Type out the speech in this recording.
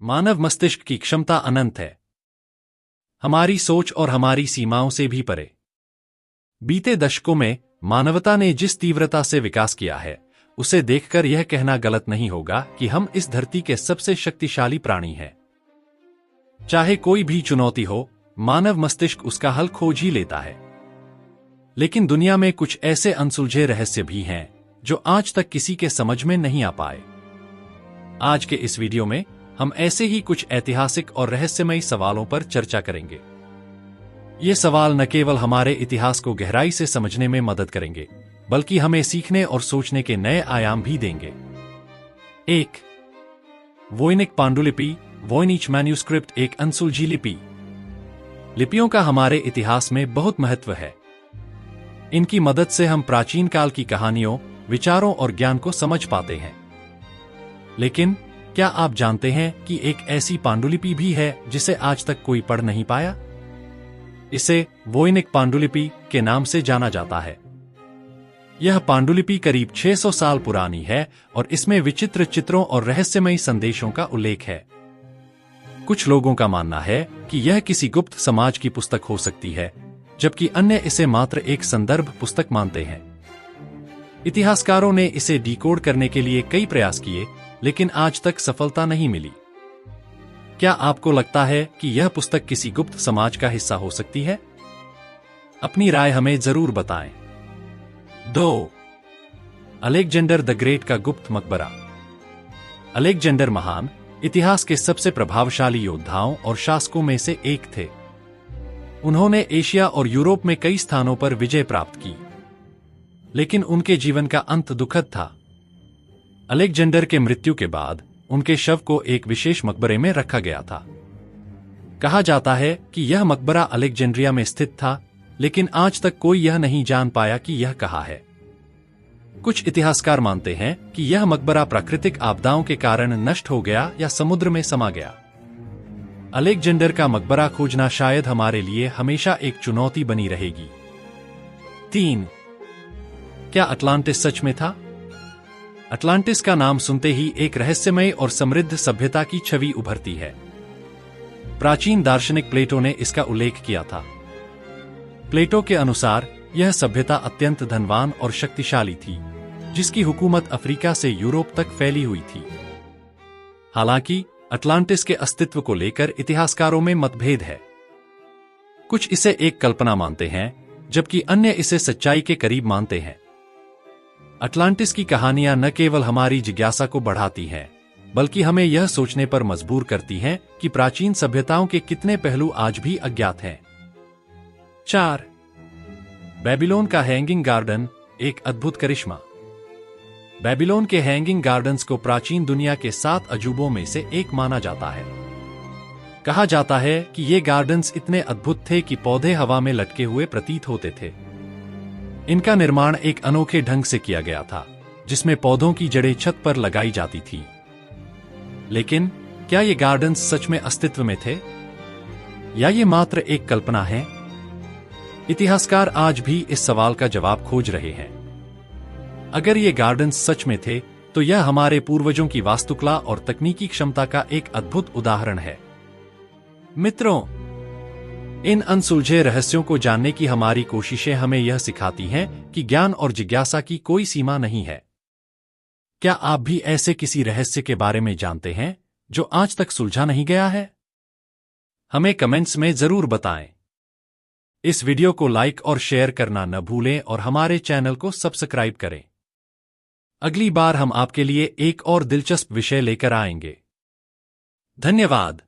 मानव मस्तिष्क की क्षमता अनंत है, हमारी सोच और हमारी सीमाओं से भी परे। बीते दशकों में मानवता ने जिस तीव्रता से विकास किया है, उसे देखकर यह कहना गलत नहीं होगा कि हम इस धरती के सबसे शक्तिशाली प्राणी हैं। चाहे कोई भी चुनौती हो, मानव मस्तिष्क उसका हल खोज ही लेता है। लेकिन दुनिया में कुछ ऐसे अनसुलझे रहस्य भी हैं जो आज तक किसी के समझ में नहीं आ पाए। आज के इस वीडियो में हम ऐसे ही कुछ ऐतिहासिक और रहस्यमयी सवालों पर चर्चा करेंगे। ये सवाल न केवल हमारे इतिहास को गहराई से समझने में मदद करेंगे, बल्कि हमें सीखने और सोचने के नए आयाम भी देंगे। 1. वोइनिच पांडुलिपि, वोइनिच मैन्युस्क्रिप्ट एक अनसुलझी लिपि। लिपियों का हमारे इतिहास में बहुत महत्व है। इनकी मदद से हम प्राचीन काल की कहानियों, विचारों और ज्ञान को समझ पाते हैं। लेकिन क्या आप जानते हैं कि एक ऐसी पांडुलिपि भी है जिसे आज तक कोई पढ़ नहीं पाया? इसे वोइनिच पांडुलिपि के नाम से जाना जाता है। यह पांडुलिपि करीब 600 साल पुरानी है और इसमें विचित्र चित्रों और रहस्यमयी संदेशों का उल्लेख है। कुछ लोगों का मानना है कि यह किसी गुप्त समाज की पुस्तक हो सकती है, जबकि अन्य इसे मात्र एक संदर्भ पुस्तक मानते हैं। इतिहासकारों ने इसे डिकोड करने के लिए कई प्रयास किए, लेकिन आज तक सफलता नहीं मिली। क्या आपको लगता है कि यह पुस्तक किसी गुप्त समाज का हिस्सा हो सकती है? अपनी राय हमें जरूर बताएं। 2. अलेक्जेंडर द ग्रेट का गुप्त मकबरा। अलेक्जेंडर महान इतिहास के सबसे प्रभावशाली योद्धाओं और शासकों में से एक थे। उन्होंने एशिया और यूरोप में कई स्थानों पर विजय प्राप्त की, लेकिन उनके जीवन का अंत दुखद था। अलेक्जेंडर के मृत्यु के बाद उनके शव को एक विशेष मकबरे में रखा गया था। कहा जाता है कि यह मकबरा अलेक्जेंड्रिया में स्थित था, लेकिन आज तक कोई यह नहीं जान पाया कि यह कहाँ है। कुछ इतिहासकार मानते हैं कि यह मकबरा प्राकृतिक आपदाओं के कारण नष्ट हो गया या समुद्र में समा गया। अलेक्जेंडर का मकबरा खोजना शायद हमारे लिए हमेशा एक चुनौती बनी रहेगी। 3. क्या अटलांटिस सच में था? अटलांटिस का नाम सुनते ही एक रहस्यमय और समृद्ध सभ्यता की छवि उभरती है। प्राचीन दार्शनिक प्लेटो ने इसका उल्लेख किया था। प्लेटो के अनुसार यह सभ्यता अत्यंत धनवान और शक्तिशाली थी, जिसकी हुकूमत अफ्रीका से यूरोप तक फैली हुई थी। हालांकि अटलांटिस के अस्तित्व को लेकर इतिहासकारों में मतभेद है। कुछ इसे एक कल्पना मानते हैं, जबकि अन्य इसे सच्चाई के करीब मानते हैं। अटलांटिस की कहानियां न केवल हमारी जिज्ञासा को बढ़ाती हैं, बल्कि हमें यह सोचने पर मजबूर करती हैं कि प्राचीन सभ्यताओं के कितने पहलू आज भी अज्ञात हैं। 4. बेबीलोन का हैंगिंग गार्डन एक अद्भुत करिश्मा। बेबीलोन के हैंगिंग गार्डन्स को प्राचीन दुनिया के 7 अजूबों में से एक माना जाता है। कहा जाता है कि ये गार्डन्स इतने अद्भुत थे कि पौधे हवा में लटके हुए प्रतीत होते थे। इनका निर्माण एक अनोखे ढंग से किया गया था, जिसमें पौधों की जड़ें छत पर लगाई जाती थी। लेकिन क्या ये गार्डन्स सच में अस्तित्व में थे, या ये मात्र एक कल्पना है? इतिहासकार आज भी इस सवाल का जवाब खोज रहे हैं। अगर ये गार्डन्स सच में थे, तो यह हमारे पूर्वजों की वास्तुकला और तकनीकी क्षमता का एक अद्भुत उदाहरण है। मित्रों, इन अनसुलझे रहस्यों को जानने की हमारी कोशिशें हमें यह सिखाती हैं कि ज्ञान और जिज्ञासा की कोई सीमा नहीं है। क्या आप भी ऐसे किसी रहस्य के बारे में जानते हैं जो आज तक सुलझा नहीं गया है? हमें कमेंट्स में जरूर बताएं। इस वीडियो को लाइक और शेयर करना न भूलें और हमारे चैनल को सब्सक्राइब करें। अगली बार हम आपके लिए एक और दिलचस्प विषय लेकर आएंगे। धन्यवाद।